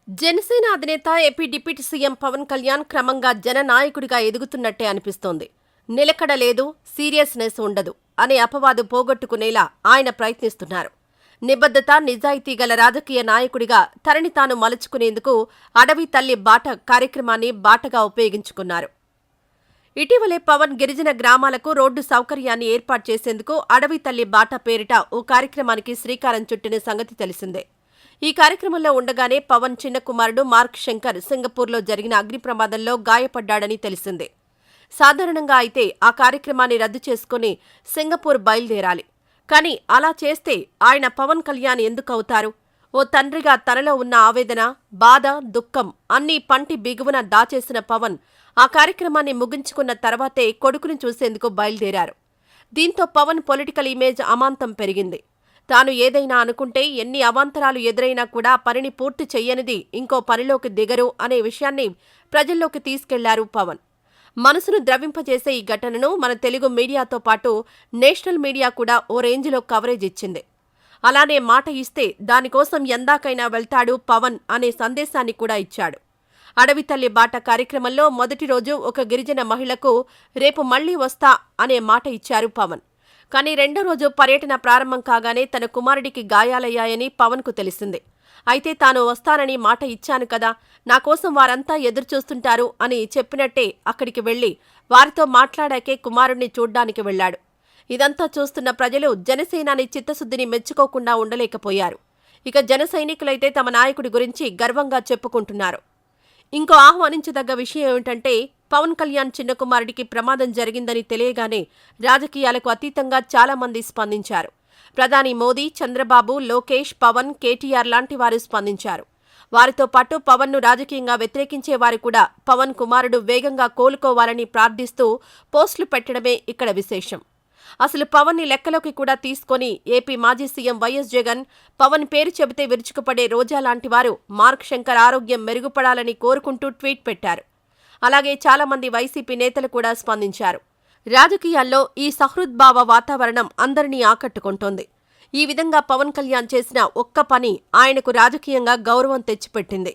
జనసేన అధినేత AP deputy CM Pawan Kalyan క్రమంగా జననాయకుడిగా ఎదుగుతున్నట్టే అనిపిస్తోంది. నిలకడ లేదు, సీరియస్నెస్ ఉండదు అనే అపవాదు పోగొట్టుకునేలా ఆయన ప్రయత్నిస్తున్నారు. నిబద్ధత, నిజాయితీ గల రాజకీయ నాయకుడిగా తనని తాను మలుచుకునేందుకు అడవి తల్లి బాట కార్యక్రమాన్ని బాటగా ఉపయోగించుకున్నారు. ఇటీవలే పవన్ గిరిజన గ్రామాలకు రోడ్డు సౌకర్యాన్ని ఏర్పాటు చేసేందుకు అడవి తల్లి బాట పేరిట ఓ కార్యక్రమానికి శ్రీకారం చుట్టిన సంగతి తెలిసిందే. ఈ కార్యక్రమంలో ఉండగానే పవన్ చిన్న కుమారుడు మార్క్ శంకర్ సింగపూర్లో జరిగిన అగ్ని ప్రమాదంలో గాయపడ్డాడని తెలిసిందే. సాధారణంగా అయితే ఆ కార్యక్రమాన్ని రద్దు చేసుకుని సింగపూర్ బయలుదేరాలి. కానీ అలా చేస్తే ఆయన పవన్ కళ్యాణ్ ఎందుకవుతారు? ఓ తండ్రిగా తనలో ఉన్న ఆవేదన, బాధ, దుఃఖం అన్నీ పంటి బిగువున దాచేసిన పవన్ ఆ కార్యక్రమాన్ని ముగించుకున్న తర్వాతే కొడుకును చూసేందుకు బయలుదేరారు. దీంతో పవన్ పొలిటికల్ ఇమేజ్ అమాంతం పెరిగింది. తాను ఏదైనా అనుకుంటే ఎన్ని అవాంతరాలు ఎదురైనా కూడా పనిని పూర్తి చెయ్యనిది ఇంకో పనిలోకి దిగరు అనే విషయాన్ని ప్రజల్లోకి తీసుకెళ్లారు పవన్. మనసును ద్రవింపజేసే ఈ ఘటనను మన తెలుగు మీడియాతో పాటు నేషనల్ మీడియా కూడా ఓ రేంజ్లో కవరేజ్ ఇచ్చింది. అలానే మాట ఇస్తే దానికోసం ఎందాకైనా వెళ్తాడు పవన్ అనే సందేశాన్ని కూడా ఇచ్చాడు. అడవి తల్లి బాట కార్యక్రమంలో మొదటి రోజు ఒక గిరిజన మహిళకు రేపు మళ్లీ వస్తా అనే మాట ఇచ్చారు పవన్. కానీ రెండో రోజు పర్యటన ప్రారంభం కాగానే తన కుమారుడికి గాయాలయ్యాయని పవన్కు తెలిసింది. అయితే తాను వస్తానని మాట ఇచ్చాను కదా, నా కోసం వారంతా ఎదురుచూస్తుంటారు అని చెప్పినట్టే అక్కడికి వెళ్లి వారితో మాట్లాడాకే కుమారుణ్ణి చూడ్డానికి వెళ్లాడు. ఇదంతా చూస్తున్న ప్రజలు జనసేనాని చిత్తశుద్ధిని మెచ్చుకోకుండా ఉండలేకపోయారు. ఇక జన సైనికులైతే తమ నాయకుడి గురించి గర్వంగా చెప్పుకుంటున్నారు. ఇంకో ఆహ్వానించదగ్గ విషయం ఏమిటంటే పవన్ కళ్యాణ్ చిన్న కుమారుడికి ప్రమాదం జరిగిందని తెలియగానే రాజకీయాలకు అతీతంగా చాలామంది స్పందించారు. ప్రధాని మోదీ, చంద్రబాబు, లోకేష్, పవన్, కేటీఆర్ లాంటి వారు స్పందించారు. వారితో పాటు పవన్ను రాజకీయంగా వ్యతిరేకించేవారు కూడా పవన్ కుమారుడు వేగంగా కోలుకోవాలని ప్రార్థిస్తూ పోస్టులు పెట్టడమే ఇక్కడ విశేషం. అసలు పవన్ని లెక్కలోకి కూడా తీసుకొని ఏపీ మాజీ సీఎం వైఎస్ జగన్, పవన్ పేరు చెబితే విరుచుకుపడే రోజా లాంటి వారు మార్క్ శంకర్ ఆరోగ్యం మెరుగుపడాలని కోరుకుంటూ ట్వీట్ పెట్టారు. అలాగే చాలామంది వైసీపీ నేతలు కూడా స్పందించారు. రాజకీయాల్లో ఈ సహృద్భావ వాతావరణం అందరినీ ఆకట్టుకుంటోంది. ఈ విధంగా పవన్ కళ్యాణ్ చేసిన ఒక్క పని ఆయనకు రాజకీయంగా గౌరవం తెచ్చిపెట్టింది.